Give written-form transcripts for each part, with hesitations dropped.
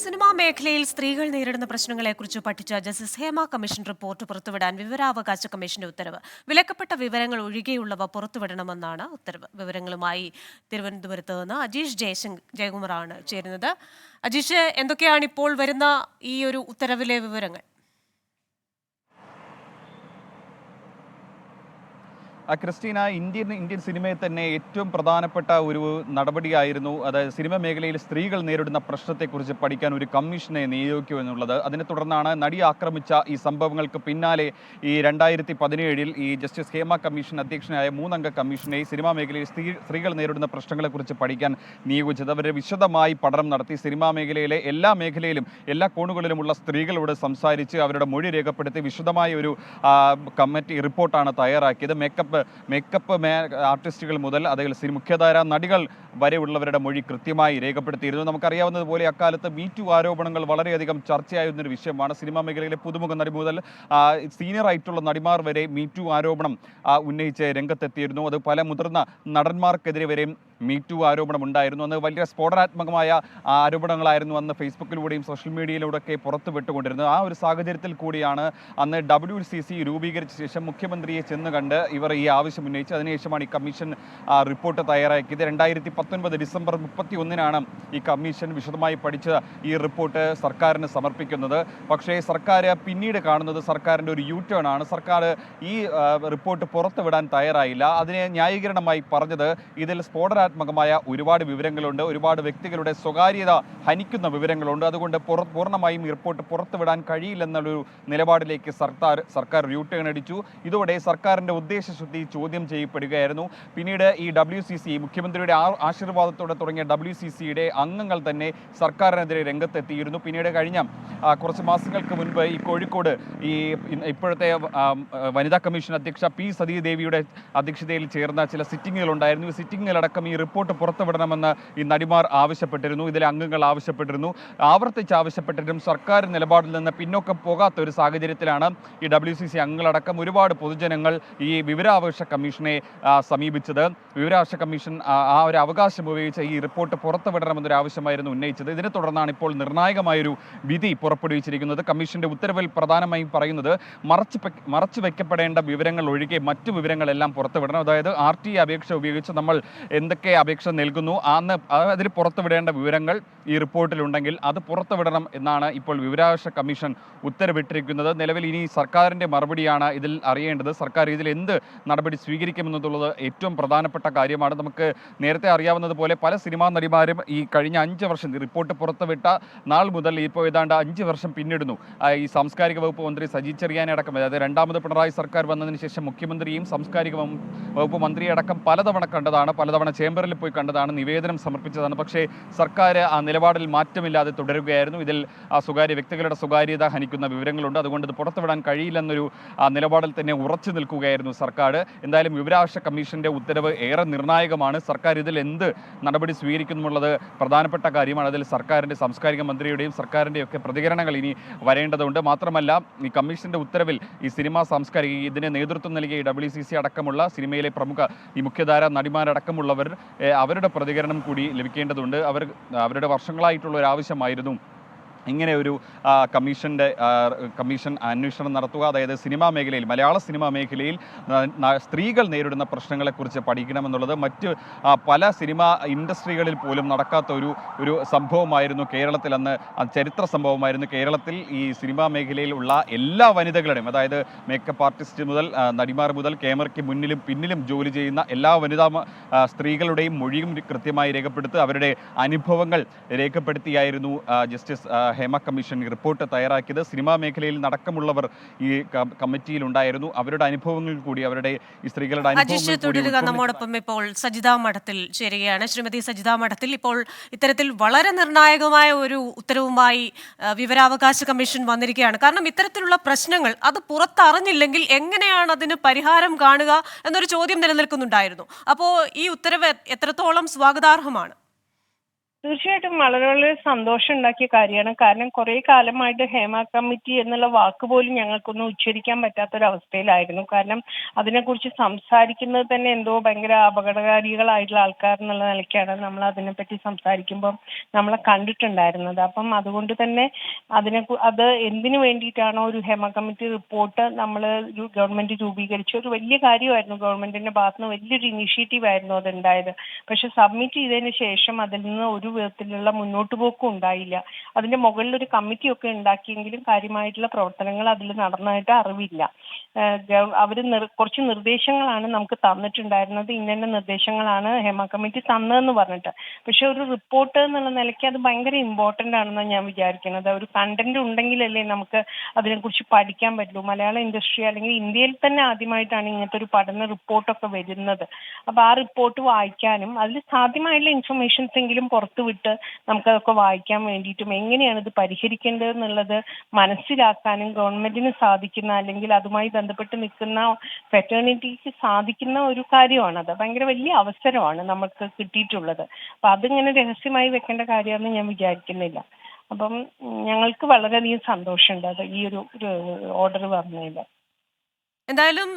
Cinema മേഖലയിൽ സ്ത്രീകൾ നേരിടുന്ന പ്രശ്നങ്ങളെക്കുറിച്ച് പഠിച്ച ജസ്റ്റിസ് ഹേമ കമ്മീഷൻ റിപ്പോർട്ട് പുറത്തുവിടാൻ വിവരാവകാശ കമ്മീഷന്റെ ഉത്തരവ്. വിലക്കപ്പെട്ട വിവരങ്ങൾ ഒഴികെയുള്ളവ പുറത്തുവിടണമെന്നാണ് ഉത്തരവ്. വിവരങ്ങളുമായി തിരുവനന്തപുരത്ത് നിന്ന് അജീഷ് ജയകുമാറാണ് ചേരുന്നത്. അജീഷ്, എന്തൊക്കെയാണ് ഇപ്പോൾ വരുന്ന ഈ ഒരു ഉത്തരവിലെ വിവരങ്ങൾ? ക്രിസ്റ്റീന, ഇന്ത്യൻ സിനിമയിൽ തന്നെ ഏറ്റവും പ്രധാനപ്പെട്ട ഒരു നടപടിയായിരുന്നു, അതായത് സിനിമ മേഖലയിൽ സ്ത്രീകൾ നേരിടുന്ന പ്രശ്നത്തെക്കുറിച്ച് പഠിക്കാൻ ഒരു കമ്മീഷനെ നിയോഗിക്കൂ എന്നുള്ളത്. അതിനെ തുടർന്നാണ് നടി ആക്രമിച്ച ഈ സംഭവങ്ങൾക്ക് പിന്നാലെ ഈ 2017 ഈ ജസ്റ്റിസ് ഹേമ കമ്മീഷൻ അധ്യക്ഷനായ 3-അംഗ കമ്മീഷനെ സിനിമാ മേഖലയിൽ സ്ത്രീകൾ നേരിടുന്ന പ്രശ്നങ്ങളെക്കുറിച്ച് പഠിക്കാൻ നിയോഗിച്ചത്. അവർ വിശദമായി പഠനം നടത്തി സിനിമാ മേഖലയിലെ എല്ലാ മേഖലയിലും എല്ലാ കോണുകളിലുമുള്ള സ്ത്രീകളോട് സംസാരിച്ച് അവരുടെ മൊഴി രേഖപ്പെടുത്തി വിശദമായ ഒരു കമ്മിറ്റി റിപ്പോർട്ടാണ് തയ്യാറാക്കിയത്. മേക്കപ്പ് ആർട്ടിസ്റ്റുകൾ മുതൽ അതേപോലെ മുഖ്യധാര നടികൾ വരെയുള്ളവരുടെ മൊഴി കൃത്യമായി രേഖപ്പെടുത്തിയിരുന്നു. നമുക്കറിയാവുന്നതുപോലെ അക്കാലത്ത് മീറ്റു ആരോപണങ്ങൾ വളരെയധികം ചർച്ചയായിരുന്നൊരു വിഷയമാണ്. സിനിമാ മേഖലയിലെ പുതുമുഖ നടി മുതൽ സീനിയർ ആയിട്ടുള്ള നടിമാർ വരെ മീറ്റു ആരോപണം ഉന്നയിച്ച് രംഗത്തെത്തിയിരുന്നു. അത് പല മുതിർന്ന നടന്മാർക്കെതിരെ വരെയും മീറ്റു ആരോപണം ഉണ്ടായിരുന്നു. അന്ന് വലിയ സ്ഫോടനാത്മകമായ ആരോപണങ്ങളായിരുന്നു അന്ന് ഫേസ്ബുക്കിലൂടെയും സോഷ്യൽ മീഡിയയിലൂടെയൊക്കെ പുറത്തു വിട്ടുകൊണ്ടിരുന്നത്. ആ ഒരു സാഹചര്യത്തിൽ കൂടിയാണ് അന്ന് WCC രൂപീകരിച്ച ശേഷം മുഖ്യമന്ത്രിയെ ചെന്ന് കണ്ട് ഇവർ ഈ ആവശ്യം ഉന്നയിച്ച് അതിനുശേഷമാണ് ഈ കമ്മീഷൻ റിപ്പോർട്ട് തയ്യാറാക്കിയത്. 2019 ഡിസംബർ 31 ഈ കമ്മീഷൻ വിശദമായി പഠിച്ച ഈ റിപ്പോർട്ട് സർക്കാരിന് സമർപ്പിക്കുന്നത്. പക്ഷേ സർക്കാർ പിന്നീട് കാണുന്നത് സർക്കാരിൻ്റെ ഒരു യു-ടേൺ ആണ്. സർക്കാർ ഈ റിപ്പോർട്ട് പുറത്തുവിടാൻ തയ്യാറായില്ല. അതിനെ ന്യായീകരണമായി പറഞ്ഞത് ഇതിൽ സ്ഫോടനാത്മകമായ ഒരുപാട് വിവരങ്ങളുണ്ട്, ഒരുപാട് വ്യക്തികളുടെ സ്വകാര്യത ഹനിക്കുന്ന വിവരങ്ങളുണ്ട്, അതുകൊണ്ട് പൂർണ്ണമായും ഈ റിപ്പോർട്ട് പുറത്തുവിടാൻ കഴിയില്ലെന്നുള്ളൊരു നിലപാടിലേക്ക് സർക്കാർ യു-ടേൺ അടിച്ചു. ഇതോടെ സർക്കാരിൻ്റെ ഉദ്ദേശശുദ്ധി ചോദ്യം ചെയ്യപ്പെടുകയായിരുന്നു. പിന്നീട് ഈ WCC മുഖ്യമന്ത്രിയുടെ ആശീർവാദത്തോടെ തുടങ്ങിയ WCCയുടെ അംഗങ്ങൾ തന്നെ സർക്കാരിനെതിരെ രംഗത്തെത്തിയിരുന്നു. പിന്നീട് കഴിഞ്ഞ കുറച്ച് മാസങ്ങൾക്ക് മുൻപ് ഈ കോഴിക്കോട് ഈ ഇപ്പോഴത്തെ വനിതാ കമ്മീഷൻ അധ്യക്ഷ P. സതീദേവിയുടെ അധ്യക്ഷതയിൽ ചേർന്ന ചില സിറ്റിങ്ങുകളുണ്ടായിരുന്നു. ഈ സിറ്റിങ്ങിലടക്കം ഈ റിപ്പോർട്ട് പുറത്തുവിടണമെന്ന് ഈ നടിമാർ ആവശ്യപ്പെട്ടിരുന്നു, ഇതിലെ അംഗങ്ങൾ ആവശ്യപ്പെട്ടിരുന്നു. ആവർത്തിച്ച് ആവശ്യപ്പെട്ടിട്ടും സർക്കാർ നിലപാടിൽ നിന്ന് പിന്നോക്കം പോകാത്ത ഒരു സാഹചര്യത്തിലാണ് ഈ WCC അംഗങ്ങളടക്കം ഒരുപാട് പൊതുജനങ്ങൾ ഈ വിവരാവകാശ കമ്മീഷനെ സമീപിച്ചത്. വിവരാവകാശ കമ്മീഷൻ ആ ഒരു അവകാശം ഉപയോഗിച്ച് ഈ റിപ്പോർട്ട് പുറത്തുവിടണമെന്നൊരു ആവശ്യമായിരുന്നു ഉന്നയിച്ചത്. ഇതിനെ തുടർന്നാണ് ഇപ്പോൾ നിർണായകമായൊരു വിധി പുറപ്പെടുവിച്ചിരിക്കുന്നത്. കമ്മീഷന്റെ ഉത്തരവിൽ പ്രധാനമായും പറയുന്നത് മറച്ചു വയ്ക്കപ്പെടേണ്ട വിവരങ്ങൾ ഒഴികെ മറ്റു വിവരങ്ങളെല്ലാം പുറത്തുവിടണം. അതായത് RTA അപേക്ഷ ഉപയോഗിച്ച് നമ്മൾ എന്തൊക്കെ അപേക്ഷ നൽകുന്നു അതിൽ പുറത്തുവിടേണ്ട വിവരങ്ങൾ ഈ റിപ്പോർട്ടിലുണ്ടെങ്കിൽ അത് പുറത്തുവിടണം എന്നാണ് ഇപ്പോൾ വിവരാവകാശ കമ്മീഷൻ ഉത്തരവിട്ടിരിക്കുന്നത്. നിലവിൽ ഇനി സർക്കാരിൻ്റെ മറുപടിയാണ് ഇതിൽ അറിയേണ്ടത്. സർക്കാർ ഇതിൽ എന്ത് നടപടി സ്വീകരിക്കുമെന്നുള്ളത് ഏറ്റവും പ്രധാനപ്പെട്ട കാര്യമാണ്. നമുക്ക് നേരത്തെ അറിയാവുന്നതുപോലെ പല സിനിമാ നടിമാരും ഈ കഴിഞ്ഞ 5 വർഷം റിപ്പോർട്ട് പുറത്തുവിട്ട നാൾ മുതൽ ഇപ്പോൾ ഏതാണ്ട് 5 വർഷം പിന്നിടുന്നു. ഈ സാംസ്കാരിക വകുപ്പ് മന്ത്രി സജി ചെറിയാനെ അടക്കം, അതായത് രണ്ടാമത് പിണറായി സർക്കാർ വന്നതിന് ശേഷം മുഖ്യമന്ത്രിയും സാംസ്കാരിക വകുപ്പ് മന്ത്രിയടക്കം പലതവണ കണ്ടതാണ്, പലതവണ ചേംബറിൽ പോയി കണ്ടതാണ്, നിവേദനം സമർപ്പിച്ചതാണ്. പക്ഷേ സർക്കാർ ആ നിലപാടിൽ മാറ്റമില്ലാതെ തുടരുകയായിരുന്നു. ഇതിൽ സ്വകാര്യ വ്യക്തികളുടെ സ്വകാര്യത ഹനിക്കുന്ന വിവരങ്ങളുണ്ട്, അതുകൊണ്ട് ഇത് പുറത്തുവിടാൻ കഴിയില്ലെന്നൊരു നിലപാടിൽ തന്നെ ഉറച്ചു നിൽക്കുകയായിരുന്നു സർക്കാർ. എന്തായാലും വിവരാവകാശ കമ്മീഷന്റെ ഉത്തരവ് ഏറെ നിർണായകമാണ്. സർക്കാർ ഇതിൽ എന്ത് നടപടി സ്വീകരിക്കുന്നുള്ളത് പ്രധാനപ്പെട്ട കാര്യമാണ്. അതിൽ സർക്കാരിൻ്റെ സാംസ്കാരിക മന്ത്രിയുടെയും സർക്കാരിൻ്റെയും ഒക്കെ പ്രതികരണങ്ങൾ ഇനി വരേണ്ടതുണ്ട്. മാത്രമല്ല ഈ കമ്മീഷന്റെ ഉത്തരവിൽ ഈ സിനിമാ സാംസ്കാരിക ഇതിന് നേതൃത്വം നൽകിയ ഈ WCC അടക്കമുള്ള സിനിമയിലെ പ്രമുഖ ഈ മുഖ്യധാര നടിമാരടക്കമുള്ളവർ അവരുടെ പ്രതികരണം കൂടി ലഭിക്കേണ്ടതുണ്ട്. അവരുടെ വർഷങ്ങളായിട്ടുള്ള ഒരു ആവശ്യമായിരുന്നു ഇങ്ങനെ ഒരു കമ്മീഷൻ അന്വേഷണം നടത്തുക. അതായത് സിനിമാ മേഖലയിൽ, മലയാള സിനിമാ മേഖലയിൽ സ്ത്രീകൾ നേരിടുന്ന പ്രശ്നങ്ങളെക്കുറിച്ച് പഠിക്കണമെന്നുള്ളത് മറ്റ് പല സിനിമാ ഇൻഡസ്ട്രികളിൽ പോലും നടക്കാത്ത ഒരു സംഭവമായിരുന്നു കേരളത്തിൽ. അന്ന് ചരിത്ര സംഭവമായിരുന്നു. കേരളത്തിൽ ഈ സിനിമാ മേഖലയിൽ ഉള്ള എല്ലാ വനിതകളുടെയും, അതായത് മേക്കപ്പ് ആർട്ടിസ്റ്റ് മുതൽ നടിമാർ മുതൽ ക്യാമറയ്ക്ക് മുന്നിലും പിന്നിലും ജോലി ചെയ്യുന്ന എല്ലാ വനിതാ സ്ത്രീകളുടെയും മൊഴിയും കൃത്യമായി രേഖപ്പെടുത്തി അവരുടെ അനുഭവങ്ങൾ രേഖപ്പെടുത്തിയായിരുന്നു ജസ്റ്റിസ് ഹേമ കമ്മീഷൻ റിപ്പോർട്ട് തയ്യാറാക്കിയത്. സിനിമാ മേഖലയിൽ നടക്കമുള്ളവർ ഈ കമ്മിറ്റിയിൽ ഉണ്ടായിരുന്നു. അവരുടെ അനുഭവങ്ങൾ കൂടി, അവരുടെ ഈ സ്ത്രീകളുടെ അനുഭവങ്ങൾ. നമ്മോടൊപ്പം ഇപ്പോൾ സജിത മഠത്തിൽ ചേരുകയാണ്. ശ്രീമതി സജിത മഠത്തിൽ, ഇപ്പോൾ ഇത്തരത്തിൽ വളരെ നിർണായകമായ ഒരു ഉത്തരവുമായി വിവരാവകാശ കമ്മീഷൻ വന്നിരിക്കുകയാണ്. കാരണം ഇത്തരത്തിലുള്ള പ്രശ്നങ്ങൾ അത് പുറത്തറിഞ്ഞില്ലെങ്കിൽ എങ്ങനെയാണ് അതിന് പരിഹാരം കാണുക എന്നൊരു ചോദ്യം നിലനിൽക്കുന്നുണ്ടായിരുന്നു. അപ്പോൾ ഈ ഉത്തരവ് എത്രത്തോളം സ്വാഗതാർഹമാണ്? തീർച്ചയായിട്ടും വളരെ വളരെ സന്തോഷം ഉണ്ടാക്കിയ കാര്യമാണ്. കാരണം കുറെ കാലമായിട്ട് ഹേമ കമ്മിറ്റി എന്നുള്ള വാക്ക് പോലും ഞങ്ങൾക്കൊന്നും ഉച്ചരിക്കാൻ പറ്റാത്തൊരവസ്ഥയിലായിരുന്നു. കാരണം അതിനെക്കുറിച്ച് സംസാരിക്കുന്നത് തന്നെ എന്തോ ഭയങ്കര അപകടകാരികളായിട്ടുള്ള ആൾക്കാർ എന്നുള്ള നിലയ്ക്കാണ് നമ്മൾ അതിനെപ്പറ്റി സംസാരിക്കുമ്പം നമ്മളെ കണ്ടിട്ടുണ്ടായിരുന്നത്. അപ്പം അതുകൊണ്ട് തന്നെ അത് എന്തിനു വേണ്ടിയിട്ടാണോ ഒരു ഹേമ കമ്മിറ്റി റിപ്പോർട്ട് നമ്മൾ ഗവൺമെന്റ് രൂപീകരിച്ച ഒരു വലിയ കാര്യമായിരുന്നു. ഗവൺമെന്റിന്റെ ഭാഗത്തുനിന്ന് വലിയൊരു ഇനീഷ്യേറ്റീവ് ആയിരുന്നു അതുണ്ടായത്. പക്ഷെ സബ്മിറ്റ് ചെയ്തതിന് ശേഷം അതിൽ നിന്ന് ഒരു വിധത്തിലുള്ള മുന്നോട്ട് പോക്കും ഉണ്ടായില്ല. അതിന്റെ മുകളിൽ ഒരു കമ്മിറ്റിയൊക്കെ ഉണ്ടാക്കിയെങ്കിലും കാര്യമായിട്ടുള്ള പ്രവർത്തനങ്ങൾ അതിൽ നടന്നതായിട്ട് അറിവില്ല. അവർ കുറച്ച് നിർദ്ദേശങ്ങളാണ് നമുക്ക് തന്നിട്ടുണ്ടായിരുന്നത്. ഇന്ന നിർദ്ദേശങ്ങളാണ് ഹേമ കമ്മിറ്റി തന്നതെന്ന് പറഞ്ഞിട്ട്. പക്ഷെ ഒരു റിപ്പോർട്ട് എന്നുള്ള നിലയ്ക്ക് അത് ഭയങ്കര ഇമ്പോർട്ടന്റ് ആണെന്നാണ് ഞാൻ വിചാരിക്കുന്നത്. ഒരു കണ്ടന്റ് ഉണ്ടെങ്കിലല്ലേ നമുക്ക് അതിനെക്കുറിച്ച് പഠിക്കാൻ പറ്റുള്ളൂ. മലയാള ഇൻഡസ്ട്രി അല്ലെങ്കിൽ ഇന്ത്യയിൽ തന്നെ ആദ്യമായിട്ടാണ് ഇങ്ങനത്തെ ഒരു പഠന റിപ്പോർട്ടൊക്കെ വരുന്നത്. അപ്പൊ ആ റിപ്പോർട്ട് വായിക്കാനും അതിൽ സാധ്യമായിട്ടുള്ള ഇൻഫർമേഷൻസ് എങ്കിലും പുറത്തുവിട്ട് നമുക്കതൊക്കെ വായിക്കാൻ വേണ്ടിയിട്ടും എങ്ങനെയാണ് ഇത് പരിഹരിക്കേണ്ടത് എന്നുള്ളത് മനസ്സിലാക്കാനും ഗവൺമെന്റിന് സാധിക്കുന്ന അല്ലെങ്കിൽ അതുമായി ബന്ധപ്പെട്ട് നിൽക്കുന്ന ഫെറ്റേണിറ്റിക്ക് സാധിക്കുന്ന ഒരു കാര്യമാണത്. ഭയങ്കര വലിയ അവസരമാണ് നമുക്ക് കിട്ടിയിട്ടുള്ളത്. അപ്പൊ അതിങ്ങനെ രഹസ്യമായി വെക്കേണ്ട കാര്യമാണെന്ന് ഞാൻ വിചാരിക്കുന്നില്ല. അപ്പം ഞങ്ങൾക്ക് വളരെയധികം സന്തോഷമുണ്ട് അത് ഈ ഒരു ഓർഡർ വന്നതിൽ. എന്തായാലും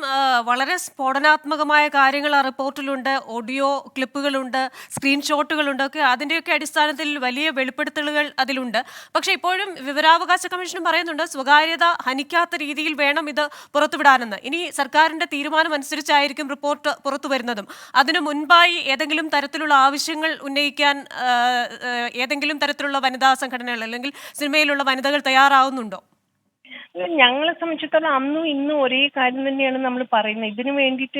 വളരെ സ്ഫോടനാത്മകമായ കാര്യങ്ങൾ ആ റിപ്പോർട്ടിലുണ്ട്. ഓഡിയോ ക്ലിപ്പുകളുണ്ട്, സ്ക്രീൻഷോട്ടുകളുണ്ട്, ഒക്കെ അതിൻ്റെയൊക്കെ അടിസ്ഥാനത്തിൽ വലിയ വെളിപ്പെടുത്തലുകൾ അതിലുണ്ട്. പക്ഷേ ഇപ്പോഴും വിവരാവകാശ കമ്മീഷനും പറയുന്നുണ്ട് സ്വകാര്യത ഹനിക്കാത്ത രീതിയിൽ വേണം ഇത് പുറത്തുവിടാനെന്ന്. ഇനി സർക്കാരിന്റെ തീരുമാനം അനുസരിച്ചായിരിക്കും റിപ്പോർട്ട് പുറത്തു വരുന്നതും. അതിനു മുൻപായി ഏതെങ്കിലും തരത്തിലുള്ള ആവശ്യങ്ങൾ ഉന്നയിക്കാൻ ഏതെങ്കിലും തരത്തിലുള്ള വനിതാ സംഘടനകൾ അല്ലെങ്കിൽ സിനിമയിലുള്ള വനിതകൾ തയ്യാറാവുന്നുണ്ടോ? ഞങ്ങളെ സംബന്ധിച്ചിടത്തോളം അന്നും ഇന്നും ഒരേ കാര്യം തന്നെയാണ് നമ്മൾ പറയുന്നത്. ഇതിനു വേണ്ടിയിട്ട്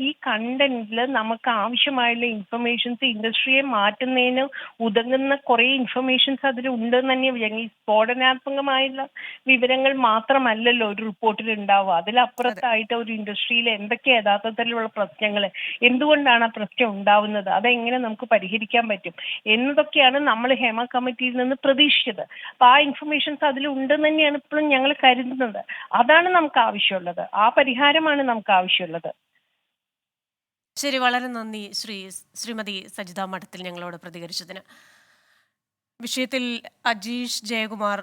ഈ കണ്ടന്റിൽ നമുക്ക് ആവശ്യമായുള്ള ഇൻഫർമേഷൻസ് ഇൻഡസ്ട്രിയെ മാറ്റുന്നതിന് ഉതകുന്ന കുറെ ഇൻഫർമേഷൻസ് അതിൽ ഉണ്ടെന്ന് തന്നെ ഈ സ്ഫോടനാത്മകമായുള്ള വിവരങ്ങൾ മാത്രമല്ലല്ലോ ഒരു റിപ്പോർട്ടിൽ ഉണ്ടാവുക. അതിലപ്പുറത്തായിട്ട് ഒരു ഇൻഡസ്ട്രിയിൽ എന്തൊക്കെ യഥാർത്ഥത്തിലുള്ള പ്രശ്നങ്ങൾ, എന്തുകൊണ്ടാണ് ആ പ്രശ്നം ഉണ്ടാവുന്നത്, അതെങ്ങനെ നമുക്ക് പരിഹരിക്കാൻ പറ്റും എന്നതൊക്കെയാണ് നമ്മൾ ഹേമ കമ്മിറ്റിയിൽ നിന്ന് പ്രതീക്ഷിച്ചത്. അപ്പൊ ആ ഇൻഫർമേഷൻസ് അതിൽ ഉണ്ടെന്ന് തന്നെയാണ് ഇപ്പോഴും ഞങ്ങൾ കരുതുന്നത്. അതാണ് നമുക്ക് ആവശ്യമുള്ളത്. ആ പരിഹാരമാണ് നമുക്ക് ആവശ്യമുള്ളത്. ശരി, വളരെ നന്ദി ശ്രീമതി സജിത മഠത്തിൽ ഞങ്ങളോട് പ്രതികരിച്ചതിന്. വിഷയത്തിൽ അജീഷ് ജയകുമാർ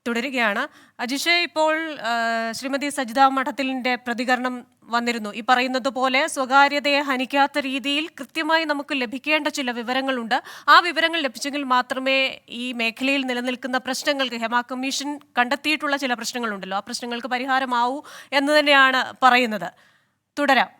തുടരുകയാണ്. അജീഷ്, ഇപ്പോൾ ശ്രീമതി സജിത മഠത്തിലിന്റെ പ്രതികരണം വന്നിരുന്നു. ഈ പറയുന്നത് പോലെ സ്വകാര്യതയെ ഹനിക്കാത്ത രീതിയിൽ കൃത്യമായി നമുക്ക് ലഭിക്കേണ്ട ചില വിവരങ്ങളുണ്ട്. ആ വിവരങ്ങൾ ലഭിച്ചെങ്കിൽ മാത്രമേ ഈ മേഖലയിൽ നിലനിൽക്കുന്ന പ്രശ്നങ്ങൾക്ക്, ഹേമ കമ്മീഷൻ കണ്ടെത്തിയിട്ടുള്ള ചില പ്രശ്നങ്ങളുണ്ടല്ലോ, ആ പ്രശ്നങ്ങൾക്ക് പരിഹാരമാവൂ എന്ന് തന്നെയാണ് പറയുന്നത്. തുടരാം.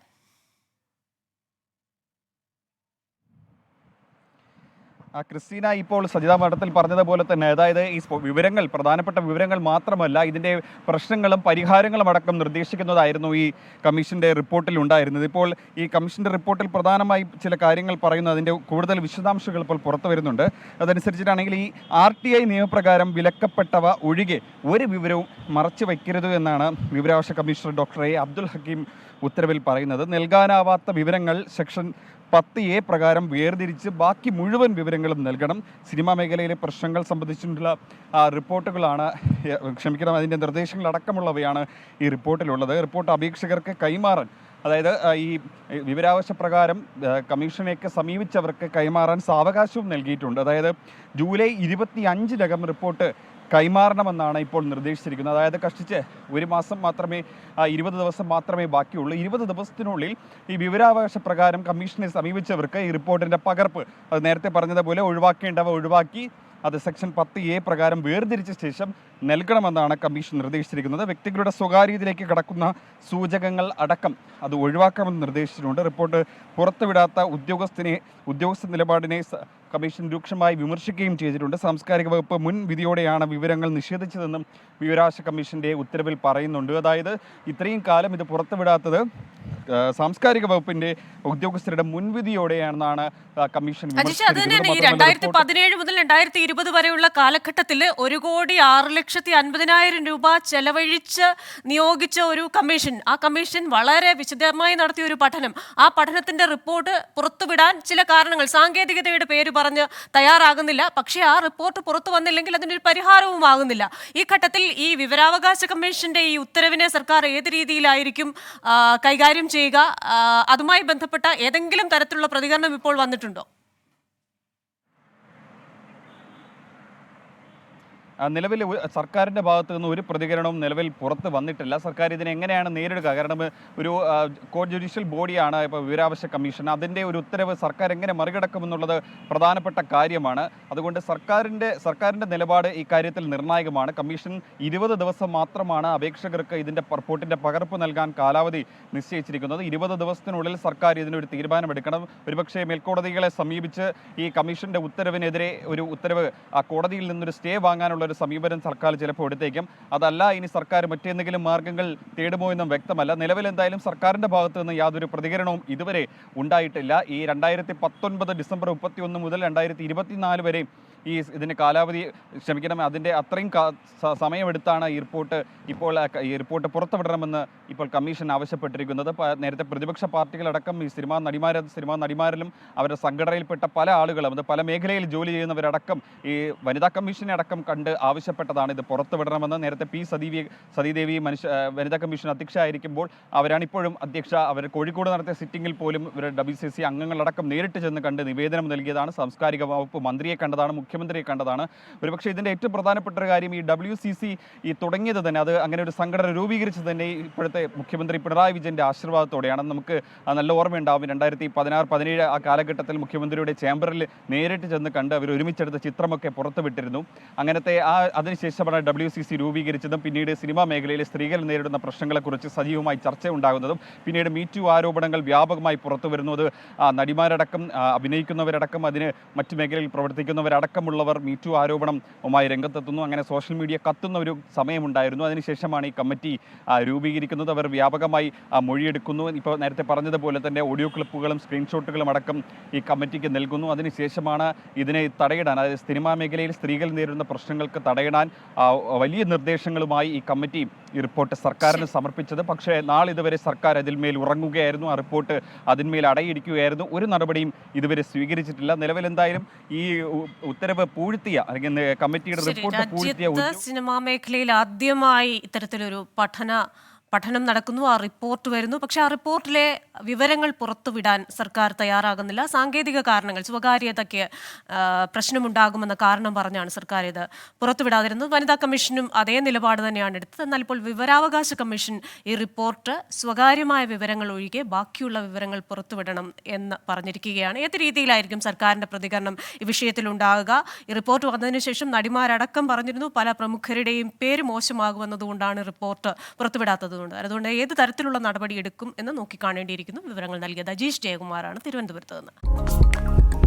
ക്രിസ്റ്റീന, ഇപ്പോൾ സജിത മഠത്തിൽ പറഞ്ഞതുപോലെ തന്നെ, അതായത് ഈ വിവരങ്ങൾ, പ്രധാനപ്പെട്ട വിവരങ്ങൾ മാത്രമല്ല, ഇതിൻ്റെ പ്രശ്നങ്ങളും പരിഹാരങ്ങളും അടക്കം നിർദ്ദേശിക്കുന്നതായിരുന്നു ഈ കമ്മീഷൻ്റെ റിപ്പോർട്ടിൽ ഉണ്ടായിരുന്നത്. ഇപ്പോൾ ഈ കമ്മീഷൻ്റെ റിപ്പോർട്ടിൽ പ്രധാനമായി ചില കാര്യങ്ങൾ പറയുന്നു. അതിൻ്റെ കൂടുതൽ വിശദാംശങ്ങൾ ഇപ്പോൾ പുറത്തു വരുന്നുണ്ട്. അതനുസരിച്ചിട്ടാണെങ്കിൽ ഈ RTI നിയമപ്രകാരം വിലക്കപ്പെട്ടവ ഒഴികെ ഒരു വിവരവും മറച്ചു വയ്ക്കരുത് എന്നാണ് വിവരാവകാശ commissioner doctor A. Abdul Hakeem ഉത്തരവിൽ പറയുന്നത്. നൽകാനാവാത്ത വിവരങ്ങൾ സെക്ഷൻ 10A പ്രകാരം വേർതിരിച്ച് ബാക്കി മുഴുവൻ വിവരങ്ങളും നൽകണം. സിനിമാ മേഖലയിലെ പ്രശ്നങ്ങൾ സംബന്ധിച്ചിട്ടുള്ള റിപ്പോർട്ടുകളാണ്, അതിൻ്റെ നിർദ്ദേശങ്ങളടക്കമുള്ളവയാണ് ഈ റിപ്പോർട്ടിലുള്ളത്. റിപ്പോർട്ട് അപേക്ഷകർക്ക് കൈമാറാൻ, അതായത് ഈ വിവരാവകാശ പ്രകാരം കമ്മീഷനെയൊക്കെ സമീപിച്ചവർക്ക് കൈമാറാൻ സാവകാശവും നൽകിയിട്ടുണ്ട്. അതായത് ജൂലൈ 25-നകം റിപ്പോർട്ട് കൈമാറണമെന്നാണ് ഇപ്പോൾ നിർദ്ദേശിച്ചിരിക്കുന്നത്. അതായത് കഷ്ടിച്ച് ഒരു മാസം മാത്രമേ, 20 ദിവസം മാത്രമേ ബാക്കിയുള്ളൂ. 20 ദിവസത്തിനുള്ളിൽ ഈ വിവരാവകാശ പ്രകാരം കമ്മീഷനെ സമീപിച്ചവർക്ക് ഈ റിപ്പോർട്ടിൻ്റെ പകർപ്പ്, അത് നേരത്തെ പറഞ്ഞതുപോലെ ഒഴിവാക്കേണ്ടവ ഒഴിവാക്കി അത് സെക്ഷൻ 10A പ്രകാരം വേർതിരിച്ച ശേഷം നൽകണമെന്നാണ് കമ്മീഷൻ നിർദ്ദേശിച്ചിരിക്കുന്നത്. വ്യക്തികളുടെ സ്വകാര്യതയിലേക്ക് കടക്കുന്ന സൂചകങ്ങൾ അടക്കം അത് ഒഴിവാക്കണമെന്ന് നിർദ്ദേശിച്ചിട്ടുണ്ട്. റിപ്പോർട്ട് പുറത്തുവിടാത്ത ഉദ്യോഗസ്ഥ നിലപാടിനെ കമ്മീഷൻ രൂക്ഷമായി വിമർശിക്കുകയും ചെയ്തിട്ടുണ്ട്. സാംസ്കാരിക വകുപ്പ് മുൻ വിധിയോടെയാണ് വിവരങ്ങൾ നിഷേധിച്ചതെന്നും വിവരാവകാശ കമ്മീഷൻ്റെ ഉത്തരവിൽ പറയുന്നുണ്ട്. അതായത് ഇത്രയും കാലം ഇത് പുറത്തുവിടാത്തത് സാംസ്കാരിക വകുപ്പിന്റെ ഉദ്യോഗസ്ഥരുടെ മുൻവിധിയോടെയാണെന്നാണ് കമ്മീഷൻ വിമർശിച്ചിരിക്കുന്നത്. 2017 മുതൽ 2020 വരെയുള്ള കാലഘട്ടത്തിൽ 1,06,00,000 2,50,000 രൂപ ചെലവഴിച്ച് നിയോഗിച്ച ഒരു കമ്മീഷൻ, ആ കമ്മീഷൻ വളരെ വിശദമായി നടത്തിയ ഒരു പഠനം, ആ പഠനത്തിന്റെ റിപ്പോർട്ട് പുറത്തുവിടാൻ ചില കാരണങ്ങൾ, സാങ്കേതികതയുടെ പേര് പറഞ്ഞ് തയ്യാറാകുന്നില്ല. പക്ഷേ ആ റിപ്പോർട്ട് പുറത്തു വന്നില്ലെങ്കിൽ അതിനൊരു പരിഹാരവും ആകുന്നില്ല. ഈ ഘട്ടത്തിൽ ഈ വിവരാവകാശ കമ്മീഷന്റെ ഈ ഉത്തരവിനെ സർക്കാർ ഏത് രീതിയിലായിരിക്കും കൈകാര്യം ചെയ്യുക? അതുമായി ബന്ധപ്പെട്ട ഏതെങ്കിലും തരത്തിലുള്ള പ്രതികരണം ഇപ്പോൾ വന്നിട്ടുണ്ടോ? നിലവിൽ സർക്കാരിൻ്റെ ഭാഗത്തു നിന്ന് ഒരു പ്രതികരണവും നിലവിൽ പുറത്ത് വന്നിട്ടില്ല. സർക്കാർ ഇതിനെ എങ്ങനെയാണ് നേരിടുക? കാരണം ഒരു കോഡ് ജുഡീഷ്യൽ ബോഡിയാണ് ഇപ്പോൾ വിവരാവകാശ കമ്മീഷൻ. അതിൻ്റെ ഒരു ഉത്തരവ് സർക്കാർ എങ്ങനെ മറികടക്കുമെന്നുള്ളത് പ്രധാനപ്പെട്ട കാര്യമാണ്. അതുകൊണ്ട് സർക്കാരിൻ്റെ നിലപാട് ഈ കാര്യത്തിൽ നിർണായകമാണ്. കമ്മീഷൻ 20 ദിവസം മാത്രമാണ് അപേക്ഷകർക്ക് ഇതിൻ്റെ റിപ്പോർട്ടിൻ്റെ പകർപ്പ് നൽകാൻ കാലാവധി നിശ്ചയിച്ചിരിക്കുന്നത്. 20 ദിവസത്തിനുള്ളിൽ സർക്കാർ ഇതിനൊരു തീരുമാനമെടുക്കണം. ഒരുപക്ഷേ മേൽക്കോടതികളെ സമീപിച്ച് ഈ കമ്മീഷൻ്റെ ഉത്തരവിനെതിരെ ഒരു ഉത്തരവ് കോടതിയിൽ നിന്നൊരു സ്റ്റേ വാങ്ങാനുള്ള ഒരു സമീപനം സർക്കാർ ചിലപ്പോൾ എടുത്തേക്കും. അതല്ല ഇനി സർക്കാർ മറ്റെന്തെങ്കിലും മാർഗ്ഗങ്ങൾ തേടുമോ എന്നും വ്യക്തമല്ല. നിലവിൽ എന്തായാലും സർക്കാരിൻ്റെ ഭാഗത്തു നിന്ന് യാതൊരു പ്രതികരണവും ഇതുവരെ ഉണ്ടായിട്ടില്ല. ഈ 2019 ഡിസംബർ 31 മുതൽ 2024 വരെ ഇതിന് കാലാവധി അതിൻ്റെ അത്രയും സമയമെടുത്താണ് ഈ റിപ്പോർട്ട് പുറത്തുവിടണമെന്ന് ഇപ്പോൾ കമ്മീഷൻ ആവശ്യപ്പെട്ടിരിക്കുന്നത്. നേരത്തെ പ്രതിപക്ഷ പാർട്ടികളടക്കം ഈ സിനിമാ നടിമാരിലും അവരുടെ സംഘടനയിൽപ്പെട്ട പല ആളുകളും, അത് പല മേഖലയിൽ ജോലി ചെയ്യുന്നവരടക്കം ഈ വനിതാ കമ്മീഷനെ അടക്കം കണ്ട് ആവശ്യപ്പെട്ടതാണ് ഇത് പുറത്തുവിടണമെന്ന്. നേരത്തെ സതീദേവി വനിതാ കമ്മീഷൻ അധ്യക്ഷയായിരിക്കുമ്പോൾ അവരാണിപ്പോഴും അധ്യക്ഷ. അവർ കോഴിക്കോട് നടത്തിയ സിറ്റിംഗിൽ പോലും ഇവരുടെ WCC അംഗങ്ങളടക്കം നേരിട്ട് ചെന്ന് കണ്ട് നിവേദനം നൽകിയതാണ്. സാംസ്കാരിക വകുപ്പ് മന്ത്രിയെ കണ്ടതാണ്, മുഖ്യമന്ത്രിയെ കണ്ടതാണ്. ഒരുപക്ഷെ ഇതിൻ്റെ ഏറ്റവും പ്രധാനപ്പെട്ട ഒരു കാര്യം ഈ WCC തുടങ്ങിയത് തന്നെ, അത് അങ്ങനെ ഒരു സംഘടന രൂപീകരിച്ചത് തന്നെ ഇപ്പോഴത്തെ മുഖ്യമന്ത്രി പിണറായി വിജയൻ്റെ ആശീർവാദത്തോടെയാണ്. നമുക്ക് നല്ല ഓർമ്മയുണ്ടാവും 2016-17 ആ കാലഘട്ടത്തിൽ മുഖ്യമന്ത്രിയുടെ ചേംബറിൽ നേരിട്ട് ചെന്ന് കണ്ട് അവർ ഒരുമിച്ചെടുത്ത ചിത്രമൊക്കെ പുറത്തുവിട്ടിരുന്നു. അങ്ങനത്തെ അതിനുശേഷമാണ് WCC രൂപീകരിച്ചതും പിന്നീട് സിനിമാ മേഖലയിലെ സ്ത്രീകൾ നേരിടുന്ന പ്രശ്നങ്ങളെക്കുറിച്ച് സജീവമായി ചർച്ച ഉണ്ടാകുന്നതും പിന്നീട് മീറ്റു ആരോപണങ്ങൾ വ്യാപകമായി പുറത്തു വരുന്നത് നടിമാരടക്കം അഭിനയിക്കുന്നവരടക്കം അതിന് മറ്റു മേഖലയിൽ പ്രവർത്തിക്കുന്നവരടക്കമുള്ളവർ മീറ്റു ആരോപണവുമായി രംഗത്തെത്തുന്നു. അങ്ങനെ സോഷ്യൽ മീഡിയ കത്തുന്ന ഒരു സമയമുണ്ടായിരുന്നു. അതിനുശേഷമാണ് ഈ കമ്മിറ്റി രൂപീകരിക്കുന്നത്. അവർ വ്യാപകമായി മൊഴിയെടുക്കുന്നു. ഇപ്പോൾ നേരത്തെ പറഞ്ഞതുപോലെ തന്നെ ഓഡിയോ ക്ലിപ്പുകളും സ്ക്രീൻഷോട്ടുകളും അടക്കം ഈ കമ്മിറ്റിക്ക് നൽകുന്നു. അതിനുശേഷമാണ് ഇതിനെ തടയിടാൻ, അതായത് സിനിമാ മേഖലയിൽ സ്ത്രീകൾ നേരിടുന്ന പ്രശ്നങ്ങൾക്ക് തടയിടാൻ വലിയ നിർദ്ദേശങ്ങളുമായി ഈ കമ്മിറ്റി ഈ റിപ്പോർട്ട് സർക്കാരിന് സമർപ്പിച്ചത്. പക്ഷേ നാളിതുവരെ സർക്കാർ അതിന്മേൽ ഉറങ്ങുകയായിരുന്നു. ആ റിപ്പോർട്ട് അതിന്മേൽ അടയിരിക്കുകയായിരുന്നു. ഒരു നടപടിയും ഇതുവരെ സ്വീകരിച്ചിട്ടില്ല. നിലവിൽ എന്തായാലും ഈ ഉത്തരവ് പൂഴ്ത്തിയ അല്ലെങ്കിൽ കമ്മിറ്റിയുടെ റിപ്പോർട്ട് പൂഴ്ത്തിയ സിനിമാ മേഖലയിൽ ആദ്യമായി ഇത്തരത്തിലൊരു പഠനം നടക്കുന്നു, ആ റിപ്പോർട്ട് വരുന്നു. പക്ഷേ ആ റിപ്പോർട്ടിലെ വിവരങ്ങൾ പുറത്തുവിടാൻ സർക്കാർ തയ്യാറാകുന്നില്ല. സാങ്കേതിക കാരണങ്ങൾ, സ്വകാര്യതയ്ക്ക് പ്രശ്നമുണ്ടാകുമെന്ന കാരണം പറഞ്ഞാണ് സർക്കാർ ഇത് പുറത്തുവിടാതിരുന്നത്. വനിതാ കമ്മീഷനും അതേ നിലപാട് തന്നെയാണ് എടുത്തത്. എന്നാൽ ഇപ്പോൾ വിവരാവകാശ കമ്മീഷൻ ഈ റിപ്പോർട്ട് സ്വകാര്യമായ വിവരങ്ങൾ ഒഴികെ ബാക്കിയുള്ള വിവരങ്ങൾ പുറത്തുവിടണം എന്ന് പറഞ്ഞിരിക്കുകയാണ്. ഏത് രീതിയിലായിരിക്കും സർക്കാരിൻ്റെ പ്രതികരണം ഈ വിഷയത്തിലുണ്ടാകുക? ഈ റിപ്പോർട്ട് വന്നതിന് ശേഷം നടിമാരടക്കം പറഞ്ഞിരുന്നു പല പ്രമുഖരുടെയും പേര് മോശമാകുമെന്നതുകൊണ്ടാണ് റിപ്പോർട്ട് പുറത്തുവിടാത്തത്. അതുകൊണ്ട് ഏത് തരത്തിലുള്ള നടപടി എടുക്കും എന്ന് നോക്കിക്കാണേണ്ടിയിരിക്കുന്നു. വിവരങ്ങൾ നൽകിയത് അജീഷ് ജയകുമാറാണ് തിരുവനന്തപുരത്ത് നിന്ന്.